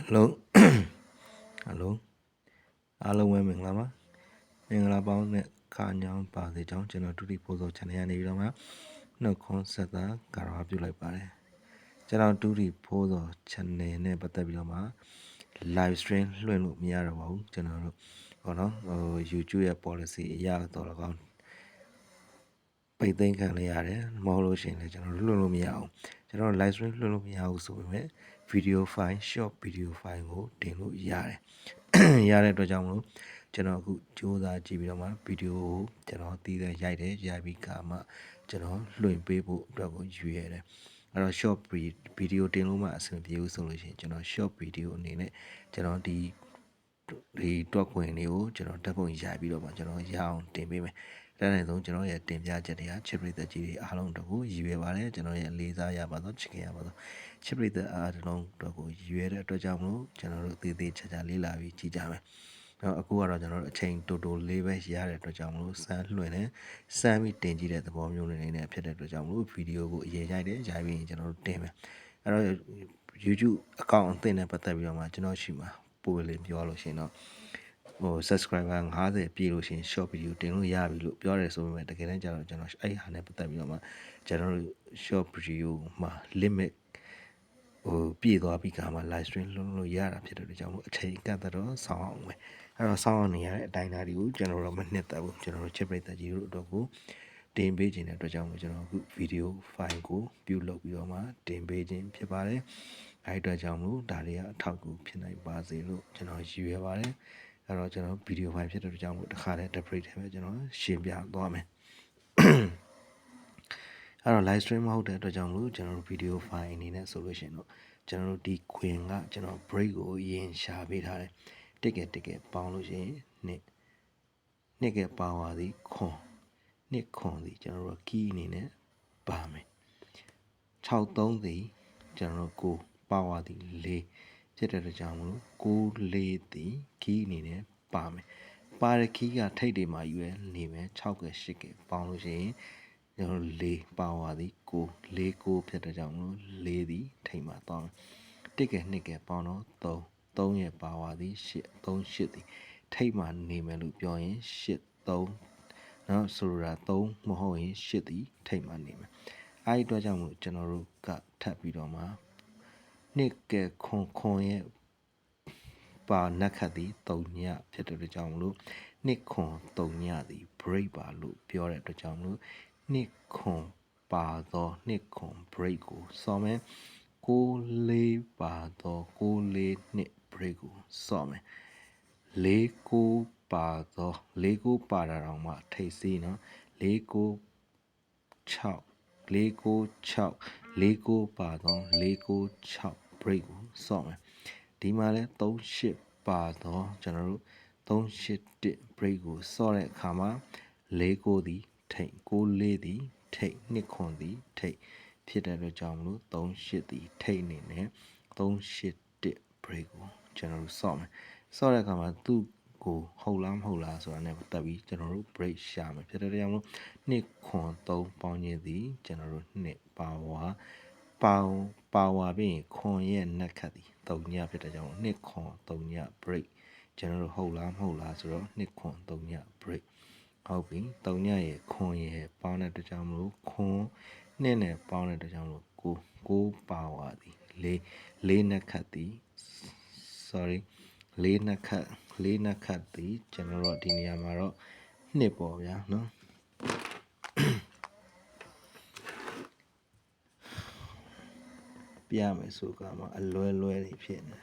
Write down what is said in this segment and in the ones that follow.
Hello Hello အားလုံးပဲမင်္ဂလာပါမင်္ဂလာပေါင်းနဲ့ခါညောင်းပါစေကြောင်းကျွန်တော်တူတီပို့သော channel ရနေပြီးတော့မှနှုတ်ခွန်းဆက်တာကာရပြုလိုက်ပါတယ်ကျွန်တော်တူတီပို့သော channel နဲ့ပတ်သက်ပြီးတော့မှ live stream လွှင့်လို့မရတော့ပါဘူးကျွန်တော်တို့ဟောနော်YouTube ရဲ့ policy အရတော့လည်းကောင်းပိတ်သိမ်းခံလိုက်ရတယ်မဟုတ်လို့ရှိရင်လည်းကျွန်တော်လွှင့်လို့မရအောင်ကျွန်တော် live stream လွှင့်လို့မရဘူးဆိုပေမဲ့ video file short video file ကိုတင်လို့ရတယ်ရတဲ့အတွက်ကြောင့်မလို့ကျွန်တော်အခုစူးစမ်းကြည့်ပြီးတော့မှ video ကိုကျွန်တော်တည်တဲ့ရိုက်တယ်ရိုက်ပြီးကမှကျွန်တော်လွှင့်ပေးဖို့အတွက်ကိုယူရတယ်အဲ့တော့ short video တင်လို့မှအဆင်ပြေဘူးဆိုလို့ရှိရင်ကျွန်တော် short video အနေနဲ့ကျွန်တော်ဒီတွက်ခွင်တွေကိုကျွန်တော်တက်ပုံရိုက်ပြီးတော့မှကျွန်တော်ရအောင်တင်ပေးမယ်တန်းနေဆုံးကျွန်တော်ရဲ့တင်ပြချက်တွေကချစ်ပရိသတ်ကြီးတွေအားလုံးတို့ကိုရည်ရွယ်ပါတယ်ကျွန်တော်ရဲ့လေးစားရပါတော့ချစ်ခင်ရပါတော့ချစ်ပရိသတ်အားလုံးတို့ကိုရည်ရွယ်တဲ့အတွက်ကြောင့်မလို့ကျွန်တော်တို့သေးချာလေးလာပြီးကြည့်ကြမယ်နော်အခုကတော့ကျွန်တော်တို့အချိန်တိုတိုလေးပဲရတဲ့အတွက်ကြောင့်မလို့စမ်းလွှင့်တယ်စမ်းပြီးတင်ကြည့်တဲ့သဘောမျိုးနေနဲ့ဖြစ်တဲ့အတွက်ကြောင့်မလို့ဗီဒီယိုကိုအရင်ရိုက်တယ်ရိုက်ပြီးရင်ကျွန်တော်တို့တင်မယ်အဲ့တော့ YouTube account အသစ်နဲ့ပတ်သက်ပြီးတော့မှကျွန်တော်ရှိမှာပို့လေးပြောလို့ရှိရင်တော့subscriber 50ပြည့်လို့ရှိရင် short video တင်လို့ရပြီလို့ပြောတယ်ဆိုပေမဲ့တကယ်တမ်းကျတော့ကျွန်တော်အဲ့ဟာနဲ့ပတ်သက်ပြီးတော့မှကျွန်တော်တို့ short video မှာ limit ပြည့်သွားပြီးကမှ live stream လုပ်လို့ရတာဖြစ်တဲ့အတွက်ကြောင့်မို့အချိန်ကန့်သတ်တော့ဆောင်းအောင်ပဲအဲ့တော့ဆောင်းအောင်နေရတဲ့အတိုင်းအတာတွေကိုကျွန်တော်တို့မနှစ်သက်ဘူးကျွန်တော်တို့ချစ်ပရိသတ်ကြီးတို့အတွက်ကိုတင်ပေးခြင်းတဲ့အတွက်ကြောင့်မို့ကျွန်တော်အခု video file ကိုပြုလုပ်ပြီးတော့မှတင်ပေးခြင်းဖြစ်ပါတယ်အဲ့အတွက်ကြောင့်မို့ဒါတွေကအထောက်အကူဖြစ်နိုင်ပါစေလို့ကျွန်တော်ရည်ရွယ်ပါတယ်အဲ့တော့ကျွန်တော် video file ဖြစ်တဲ့အတွက်ကြောင့်မို့တစ်ခါတည်း separate ထဲပဲကျွန်တော်ရှင်းပြသွားမယ်အဲ့တော့ live stream မဟုတ်တဲ့အတွက်ကြောင့်မို့ကျွန်တော်တို့ video file အနေနဲ့ဆိုလို့ရှိရင်တော့ကျွန်တော်တို့ဒီခွင်ကကျွန်တော် break ကိုအရင်ရှာပေးထားတယ်တစ်ကဲပေါင်းလို့ရှိရင်နှစ်ကပေါင်းပါသည်ခွန်နှစ်ခွန်သည်ကျွန်တော်တို့ key အနေနဲ့ပါမယ်63သည်ကျွန်တော်တို့ကိုပေါင်းပါသည်4ဖြစ်တဲ့အတွက်ကြောင့်မလို့6 4သည် key အနေနဲ့ပါမယ်ပါတဲ့ key ကထိတ်တွေမှာယူရနေမယ်6က8ကပေါင်းလို့ရှိရင်ကျွန်တော်4ပါဝါသည်9 4 9ဖြစ်တဲ့ကြောင့်မလို့4သည်ထိတ်မှာတောင်းတစ်ကဲနှစ်ကဲပေါင်းတော့3ရဲ့ပါဝါသည်8 3 8သည်ထိတ်မှာနေမယ်လို့ပြောရင်8 3နော်ဆိုလိုတာ3မဟုတ်ရင်8သည်ထိတ်မှာနေမယ်အဲဒီအတွက်ကြောင့်မလို့ကျွန်တော်တို့ကထပ်ပြီးတော့မှနှစ်ကဲခွန်ရဲ့ပါနက်ခတ်သည်3ညဖြစ်တဲ့အတွက်ကြောင့်မလို့နှစ်ခွန်3ညသည် break ပါလို့ပြောတဲ့အတွက်ကြောင့်မလို့နှစ်ခွန်ပါသောနှစ်ခွန် break ကိုစော်မယ်6 4ပါသော6 4နှစ် break ကိုစော်မယ်4 9ပါသော4 9ပါတာတော့မှထိတ်စီးနော်4 9 6 4 9 6 4 9ပါသော4 9 6 break ကိုစော့မယ်ဒီမှာလဲ3 8ပါသောကျွန်တော်တို့3 8 1 break ကိုစော့တဲ့အခါမှာ4 9သည်ထိတ်6 4သည်ထိတ်2ခွန်သည်ထိတ်ဖြစ်တဲ့အတွက်ကြောင့်မလို့3 8သည်ထိတ်နေနဲ့3 8 1 break ကိုကျွန်တော်တို့စော့မယ်စော့တဲ့အခါမှာသူ့ကိုဟုတ်လားမဟုတ်လားဆိုတာနဲ့ပတ်သက်ပြီးကျွန်တော်တို့ break ရှာမယ်ဖြစ်တဲ့ကြောင့်မို့2ခွန်3ပေါင်းခြင်းသည်ကျွန်တော်တို့2ပါဝါပြီးရင်ခွန်ရဲ့နက်ခတ်သည်3ညဖြစ်တဲ့ကြောင့်2ခွန်3ည break ကျွန်တော်တို့ဟုတ်လားမဟုတ်လားဆိုတော့2ခွန်3ည break ဟုတ်ပြီ3ညရဲ့ခွန်ရဲ့ပေါင်းတဲ့အတွက်ကြောင့်မလို့ခွန်နဲ့ပေါင်းတဲ့အတွက်ကြောင့်မလို့9ပါဝါသည်4နက်ခတ်သည် sorry 4နက်ခတ်သည်ကျွန်တော်တို့ဒီနေရာမှာတော့နှစ်ပေါ့ဗျာနော်ပြမယ်ဆိုကမှအလွဲတွေဖြစ်နေ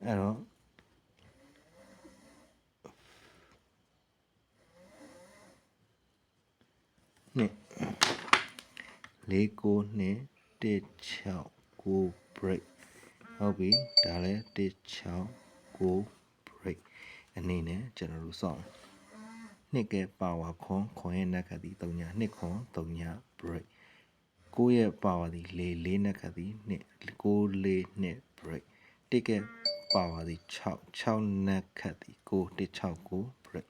အဲ့တော့နှစ်4 9နှစ်1 6 9 break ဟုတ်ပြီဒါလည်း1 6 9 break အနေနဲ့ကျွန်တော်တို့စောင့်နှစ်ကပါဝါခွန်ရဲ့နက်ခတ်သည်3ညနှစ်ခွန်3ည break 9ရဲ့ပါဝါသည်4နက်ခတ်သည်နှစ်9 4နှစ် break တစ်ကပါဝါသည်6နက်ခတ်သည်9 1 6 9 break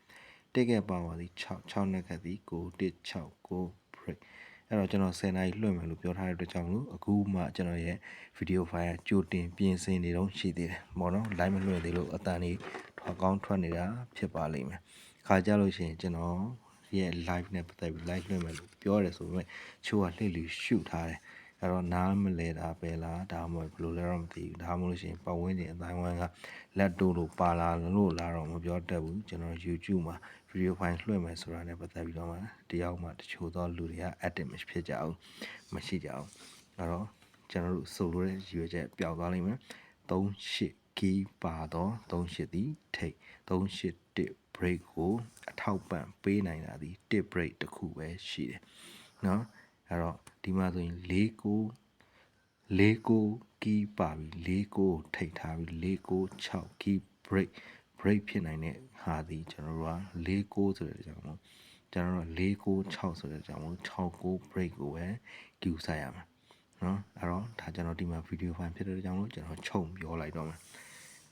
တစ်ကပါဝါသည်6နက်ခတ်သည်9 1 6 9 break အဲ့တော့ကျွန်တော်10နာရီလွှင့်မယ်လို့ပြောထားတဲ့အတွက်ကြောင့်မလို့အခုမှကျွန်တော်ရဲ့ video file ကြိုတင်ပြင်ဆင်နေတော့ရှိသေးတယ်ပေါ့နော် live မလွှင့်သေးလို့အတန်လေးထွက်နေတာဖြစ်ပါလိမ့်မယ်ခါကြလို့ရှိရင်ကျွန်တော်ရဲ့ live နဲ့ပတ်သက်ပြီး live လွှင့်မယ်လို့ပြောရတယ်ဆိုပေမဲ့ချိုးကလှည့်လည်ရှုထားတယ်အဲ့တော့နားမလဲတာပဲလားဒါမှမဟုတ်ဘယ်လိုလဲတော့မသိဘူးဒါမှမဟုတ်လို့ရှိရင်ပတ်ဝန်းကျင်အတိုင်းဝိုင်းကလက်တို့လို့ပါလာလို့လာတော့မပြောတတ်ဘူးကျွန်တော် YouTube မှာ video file လွှင့်မယ်ဆိုတာနဲ့ပတ်သက်ပြီးတော့မှတယောက်မှတချို့သောလူတွေက active မဖြစ်ကြဘူးမရှိကြဘူးအဲ့တော့ကျွန်တော်တို့ဆိုလိုတဲ့ရည်ရွယ်ချက်ပျောက်သွားလိမ့်မယ်38 key ပါတော့38သည်ထိတ်381 break ကိုအထောက်ပံ့ပေးနိုင်တာဒီ1 break တစ်ခုပဲရှိတယ်เนาะအဲ့တော့ဒီမှာဆိုရင်49 key ပါပြီ49ထိတ်ထားပြီ496 key break ဖြစ်နိုင်တဲ့ဟာဒီကျွန်တော်တို့က49ဆိုတဲ့အကြောင်းမို့ကျွန်တော်တို့496ဆိုတဲ့အကြောင်းမို့69 break ကိုပဲ cue ဆိုင်ရမှာเนาะအဲ့တော့ဒါကျွန်တော်ဒီမှာ video file ဖြစ်တဲ့အကြောင်းလို့ကျွန်တော်ခြုံပြောလိုက်တော့မယ်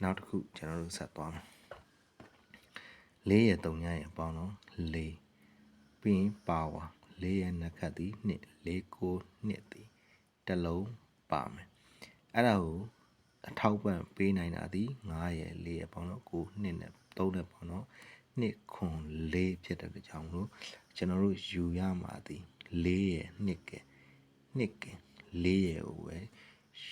နောက်တစ်ခုကျွန်တော်တို့ဆက်သွားမယ်4ရဲ့3ညရဲ့ပေါင်းတော့4ပြီးရင် power 4ရဲ့နှစ်ခတ်သည်2 4 9နှစ်သည်တစ်လုံးပါမယ်အဲ့ဒါကိုအထောက်ပံ့ပေးနိုင်တာသည်9ရဲ့4ရဲ့ပေါင်းတော့9 2နဲ့3နဲ့ပေါင်းတော့2ခွန်4ဖြစ်တဲ့ကြောင့်လို့ကျွန်တော်တို့ယူရမှာသည်4ရဲ့2က4ရဲ့ကိုပဲ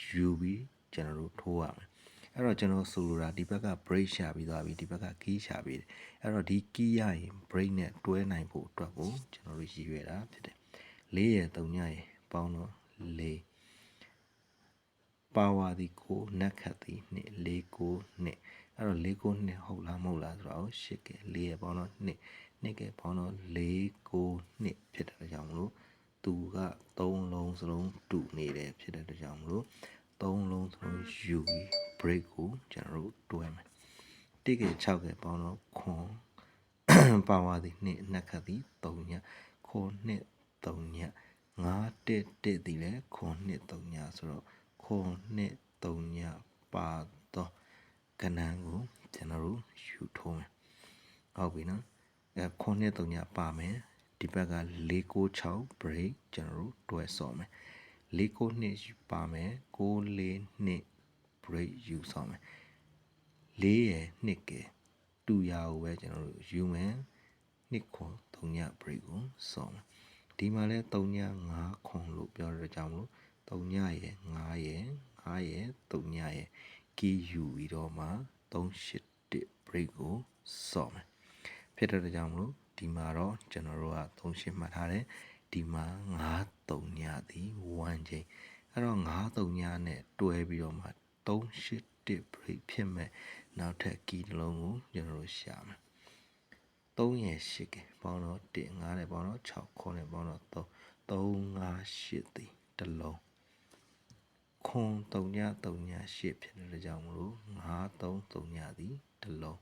ယူပြီးကျွန်တော်တို့ထိုးရမယ်အဲ့တော့ကျွန်တော်ဆိုလိုတာဒီဘက်က break ရှာပြီးသွားပြီဒီဘက်က key ရှာပြီးတယ်အဲ့တော့ဒီ key ရရင် break နဲ့တွဲနိုင်ဖို့အတွက်ကိုကျွန်တော်တို့ရည်ရွယ်တာဖြစ်တယ်4ရဲ့3ညရဲ့ပေါင်းတော့4 power ဒီကိုနက်ခတ်ဒီ2 4 9နှစ်အဲ့တော့4 9နှစ်ဟုတ်လားမဟုတ်လားဆိုတော့8က4ရဲ့ပေါင်းတော့2 2ကပေါင်းတော့4 9နှစ်ဖြစ်တဲ့ကြောင့်မလို့သူက3လုံးစလုံးတူနေတယ်ဖြစ်တဲ့ကြောင့်မလို့3လုံးစလုံးယူပြီး break ကိုကျွန်တော်တို့တွဲမယ်1က6ကပေါင်းတော့ခွန် power ဒီ2နက်ခတ်ဒီ3ညခွန်2 3ည9 1 1ဒီလဲခွန်2 3ညဆိုတော့ခွန်2 3ညပါတော့ကဏ္ဍကိုကျွန်တော်တို့ယူထိုးမယ်ဟုတ်ပြီနော်အဲခွန်2 3ညပါမယ်ဒီဘက်က496 break ကျွန်တော်တို့တွဲဆော့မယ်492ပါမယ်942 break ယူဆော့မယ်4ရယ်2ကတူရကိုပဲကျွန်တော်တို့ယူမယ်2ခွန်3ည break ကိုဆော့မယ်ဒီမှာလဲ3ည5ခွန်လို့ပြောရတဲ့ကြောင့်မလို့3ညရယ်5ရယ်5ရယ်3ညရယ်ကီယူပြီးတော့မှ381 break ကိုဆော့မယ်ဖြစ်တဲ့ကြောင့်မလို့ဒီမှာတော့ကျွန်တော်တို့က38မှတ်ထားတယ်ဒီမှာ9 3ညသည်1ချိန်အဲ့တော့9 3ညနဲ့တွဲပြီးတော့မှ381 break ဖြစ်မဲ့နောက်ထပ်ကီတစ်လုံးကိုကျွန်တော်တို့ရှာမယ်3ရယ်8ကပေါင်းတော့1 5နဲ့ပေါင်းတော့6 9နဲ့ပေါင်းတော့3 3 5 8သည်တစ်လုံးခွန်3ည3ည8ဖြစ်တဲ့ကြောင့်မလို့9 3 3ညသည်တစ်လုံး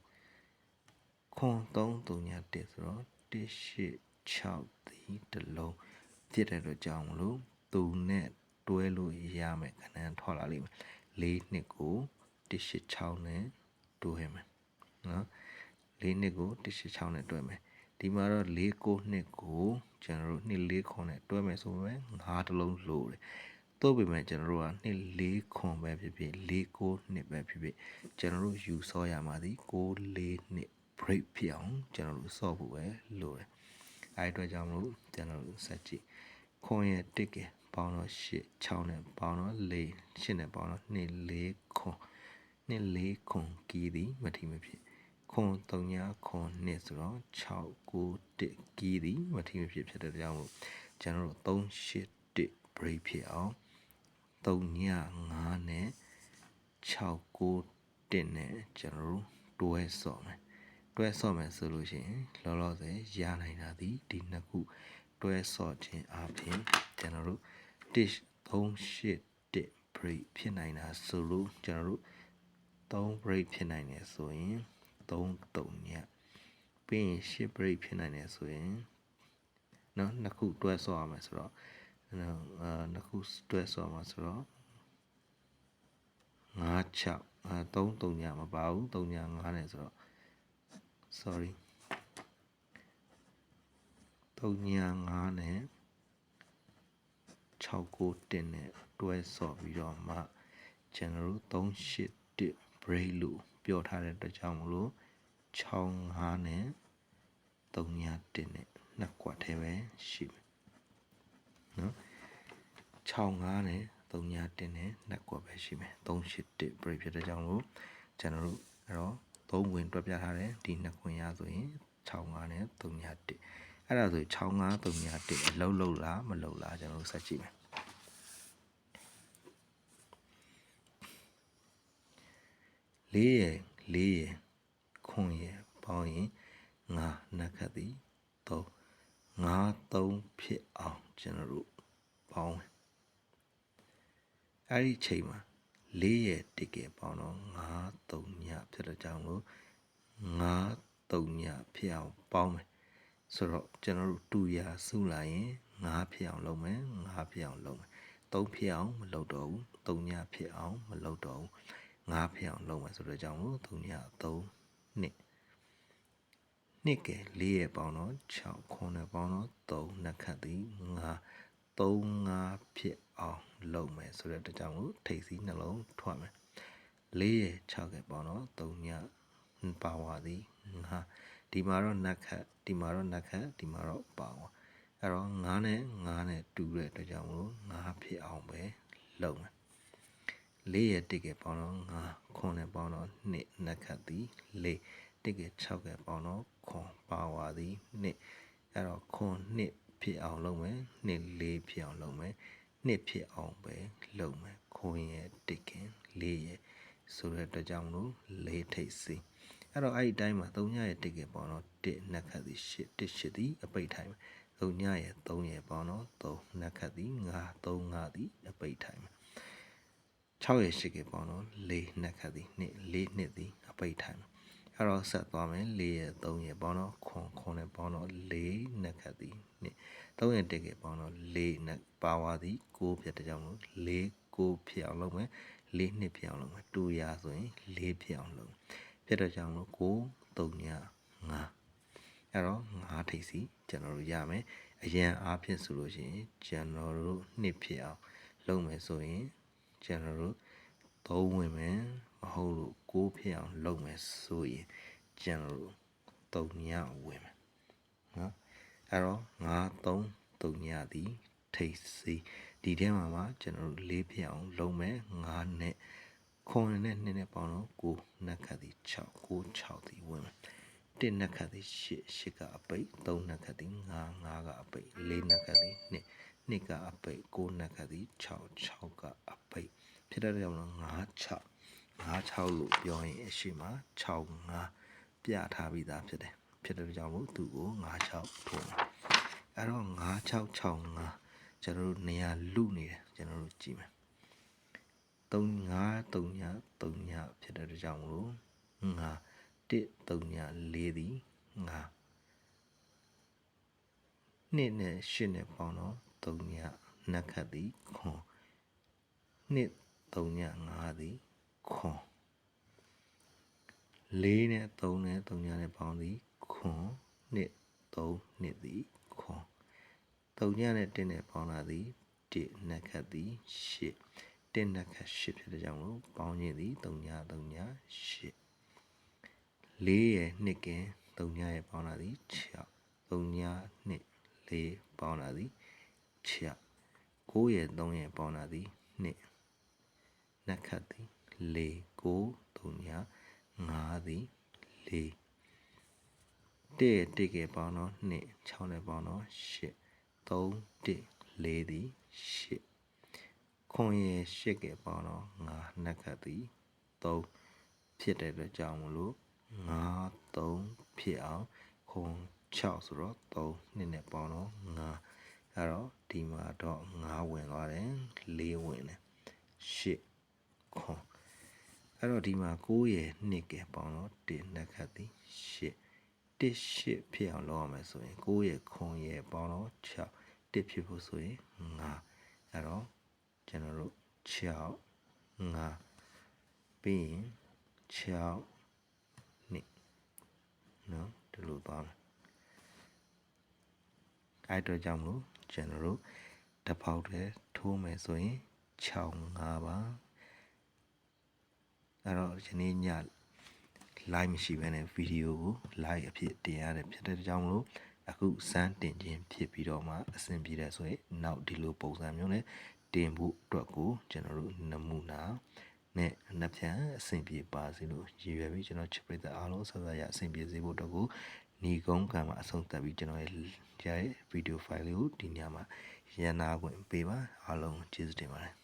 ခွန်3 3ည1ဆိုတော့1 8 6သည်တစ်လုံးဖြစ်တဲ့အတွက်ကြောင့်မလို့သူနဲ့တွဲလို့ရမယ်ခဏထွက်လာလိမ့်မယ်4နှစ်ကို1 8 6နဲ့တွဲမယ်နော်4နှစ်ကို186နဲ့တွဲမယ်ဒီမှာတော့4 9နှစ်ကိုကျွန်တော်တို့2 4ခွန်နဲ့တွဲမယ်ဆိုရင်5တလုံးလို့တယ်တော့ပေမဲ့ကျွန်တော်တို့က2 4ခွန်ပဲဖြစ်ဖြစ်4 9နှစ်ပဲဖြစ်ဖြစ်ကျွန်တော်တို့ယူဆော့ရမှာဒီ6 4နှစ် break ဖြစ်အောင်ကျွန်တော်တို့ဆော့ဖို့ပဲလို့တယ်အဲဒီအတွက်ကြောင့်မလို့ကျွန်တော်တို့ဆက်ကြည့်ခွန်ရဲ့1ကပေါင်းတော့8 6နဲ့ပေါင်းတော့4 8နဲ့ပေါင်းတော့2 4ခွန်2 4ခွန်ကီးသည်မထီမဖြစ်ခွန်3ညခွန်2ဆိုတော့6 9 1ကီးသည်မထီမဖြစ်ဖြစ်တဲ့ကြောင့်မို့ကျွန်တော်တို့381 break ဖြစ်အောင်3ည5နဲ့6 9 1နဲ့ကျွန်တော်တို့တွဲဆော့မယ်တွဲဆော့မယ်ဆိုလို့ရှိရင်လောလောဆယ်ရနိုင်တာဒီနှစ်ခုတွဲဆော့ခြင်းအပြင်ကျွန်တော်တို့381 break ဖြစ်နိုင်တာဆိုလို့ကျွန်တော်တို့3 break ဖြစ်နိုင်တယ်ဆိုရင်3 3ညပြီးရင်10 break ဖြစ်နိုင်တယ်ဆိုရင်နော်နှစ်ခုတွဲဆော့ရမယ်ဆိုတော့နှစ်ခုတွဲဆော့မှာဆိုတော့5 6 3 3ညမပါဘူး3ည5နဲ့ဆိုတော့ sorry 3ည5နဲ့ 6 9 1နဲ့တွဲဆော့ပြီးတော့မှကျွန်တော်တို့3 8 1 break လို့ပြောထားတဲ့အတွက်ကြောင့်မလို့6 5နဲ့3 1နဲ့နှစ်ကွက်ထဲပဲရှိမယ်နော်6 5နဲ့3 1နဲ့နှစ်ကွက်ပဲရှိမယ်3 8 1 break ဖြစ်တဲ့ကြောင့်လို့ကျွန်တော်တို့အဲ့တော့3ဝင်တွက်ပြထားတယ်ဒီနှစ်ခွင်ရဆိုရင်6 5နဲ့3 1အဲ့ဒါဆို6 5 3 1အလုံးလုံးလားမလုံးလားကျွန်တော်တို့ဆက်ကြည့်မယ်4ရယ်ခွန်ရယ်ပေါင်းရင်5နှစ်ခတ်သည်3 5 3ဖြစ်အောင်ကျွန်တော်တို့ပေါင်းအဲ့ဒီချိန်မှာ4ရယ်တစ်ကယ်ပေါင်းတော့5 3ညဖြစ်တဲ့ကြောင့်လို့5 3ညဖြစ်အောင်ပေါင်းမယ်ဆိုတော့ကျွန်တော်တို့2ရာစုလိုက်ရင်5ဖြစ်အောင်လုပ်မယ်5ဖြစ်အောင်လုပ်မယ်3ဖြစ်အောင်မလုပ်တော့ဘူး3ညဖြစ်အောင်မလုပ်တော့ဘူး5ဖြစ်အောင်လုပ်မယ်ဆိုတော့ကြောင့်လို့3ည3နှစ်ကယ်4ရယ်ပေါင်းတော့6ခွန်နဲ့ပေါင်းတော့3နှစ်ခတ်သည်5 3 5ဖြစ်အောင်လုပ်မယ်ဆိုတဲ့အတွက်ကြောင့်လို့ထိပ်စီးနှလုံးထွက်မယ်4ရယ်6ကယ်ပေါင်းတော့3ညပါဝါသည်5ဒီမှာတော့နက်ခတ်ဒီမှာတော့နက်ခတ်ဒီမှာတော့ပါဝါအဲ့တော့9နဲ့9နဲ့တူတဲ့အတွက်ကြောင့်မို့9ဖြစ်အောင်ပဲလုပ်မယ်4ရယ်1ကယ်ပေါင်းတော့9ခွန်နဲ့ပေါင်းတော့2နက်ခတ်သည်4 1ကယ်6ကယ်ပေါင်းတော့ခွန်ပါဝါသည်2အဲ့တော့ခွန်2ဖြစ်အောင်လုပ်မယ်2 4ဖြစ်အောင်လုပ်မယ်2ဖြစ်အောင်ပဲလုပ်မယ်ခွန်ရယ်1ကယ်4ရယ်ဆိုတဲ့အတွက်ကြောင့်မို့4ထိပ်စီအဲ့တော့အဲ့ဒီတိုင်းမှာ3ညရဲ့1ကယ်ပေါင်းတော့1နက်ခတ်သည်8 1 8သည်အပိတ်ထိုင်မယ်3ညရဲ့3ရယ်ပေါင်းတော့3နက်ခတ်သည်5 3 5သည်အပိတ်ထိုင်မယ်6ရယ်8ကယ်ပေါင်းတော့4နက်ခတ်သည်2 4နှစ်သည်အပိတ်ထိုင်မယ်အဲ့တော့ဆက်သွားမယ်4ရယ်3ရယ်ပေါင်းတော့ခွန်နဲ့ပေါင်းတော့4နက်ခတ်သည်2 3ရယ်1ကယ်ပေါင်းတော့4နက်ပါဝါသည်9ဖြစ်တဲ့ကြောင့်လို့4 9ဖြစ်အောင်လုပ်မယ်4နှစ်ဖြစ်အောင်လုပ်မယ်2ရာဆိုရင်4ဖြစ်အောင်လုပ်ဖြစ်တဲ့ကြောင့်လို့9 3ည5အဲ့တော့5ထိပ်စီကျွန်တော်တို့ရမယ်အရန်အားဖြင့်ဆိုလို့ရှိရင်ကျွန်တော်တို့နှစ်ဖြစ်အောင်လုပ်မယ်ဆိုရင်ကျွန်တော်တို့3ဝင်မယ်မဟုတ်လို့9ဖြစ်အောင်လုပ်မယ်ဆိုရင်ကျွန်တော်တို့3ညဝင်မယ်နော်အဲ့တော့5 3 3ညသည်ထိပ်စီဒီထဲမှာကျွန်တော်တို့4ဖြစ်အောင်လုပ်မယ်5နဲ့ခွန်နဲ့2နဲ့ပေါင်းတော့9နက်ခတ်သည်6 9 6သည်ဝင်မယ်1နက်ခတ်သည်8 8ကအပိတ်3နက်ခတ်သည်9 9ကအပိတ်4နက်ခတ်သည်2 2ကအပိတ်9နက်ခတ်သည်6 6ကအပိတ်ဖြစ်တဲ့ကြောင့်9 6 5 6လို့ပြောရင်အရှိမ6 5ပြထားပြီးသားဖြစ်တယ်ဖြစ်တဲ့ကြောင့်မို့သူ့ကို9 6ထိုးမယ်အဲ့တော့9 6 6 5ကျွန်တော်တို့နေရာလူနေတယ်ကျွန်တော်တို့ကြည့်မယ်3 5 3ည3ညဖြစ်တဲ့ကြောင့်မလို့5 1 3ည4သည်5 2နဲ့8နဲ့ပေါင်းတော့3ညနက်ခတ်သည်ခွန်2 3ည5သည်ခွန်4နဲ့3နဲ့3ညနဲ့ပေါင်းသည်ခွန်2 3နှစ်သည်ခွန်3ညနဲ့1နဲ့ပေါင်းလာသည်1နက်ခတ်သည်8 1နက်ခတ်8ဖြစ်တဲ့ကြောင့်လို့ပေါင်းခြင်းသည်3ည3ည8 4ရယ်2ကင်3ညရယ်ပေါင်းလာသည်6 3ည2 4ပေါင်းလာသည်6 9ရယ်3ရယ်ပေါင်းလာသည်2နက်ခတ်သည်4 9 3ည5သည်4 1ကယ်ပေါင်းတော့2 6နဲ့ပေါင်းတော့8 3 1 4သည်8ခွန်ရယ်8ကယ်ပေါင်းတော့5နက်ခတ်သည်3ဖြစ်တဲ့အတွက်ကြောင့်မလို့5 3ဖြစ်အောင်ခွန်6ဆိုတော့3နှစ်နဲ့ပေါင်းတော့5အဲ့တော့ဒီမှာတော့5ဝင်သွားတယ်4ဝင်တယ်8ခွန်အဲ့တော့ဒီမှာ9ရယ်2ကယ်ပေါင်းတော့1နက်ခတ်သည်8 1 8ဖြစ်အောင်လုပ်ရမယ်ဆိုရင်9ရယ်ခွန်ရယ်ပေါင်းတော့6 1ဖြစ်ဖို့ဆိုရင်5အဲ့တော့ကျွန်တော်တို့6 5ပြီးရင်6နှစ်နော်ဒီလိုသွားမယ်အဲ့တော့ကြောင့်မလို့ကျွန်တော်တို့တစ်ပေါက်တည်း ထိုးမယ်ဆိုရင်65ပါအဲ့တော့ဒီနေ့ည live မရှိဘဲနဲ့ဗီဒီယိုကို live အဖြစ်တင်ရတယ်ဖြစ်တဲ့ကြောင့်မလို့အခုစမ်းတင်ခြင်းဖြစ်ပြီးတော့မှအဆင်ပြေတယ်ဆိုရင်နောက်ဒီလိုပုံစံမျိုးနဲ့တင်ဖို့အတွက်ကိုကျွန်တော်တို့နမူနာနဲ့နှစ်ဖြန်အဆင်ပြေပါစေလို့ရည်ရွယ်ပြီးကျွန်တော်ချစ်ပရိသတ်အားလုံးဆက်ဆက်ရအဆင်ပြေစေဖို့အတွက်ကိုညီကုန်းကံမှာအဆုံးသတ်ပြီးကျွန်တော်ရဲ့ဗီဒီယိုဖိုင်လေးကိုဒီညမှာရန်နာခွင့်ပေးပါအားလုံးကျေးဇူးတင်ပါတယ်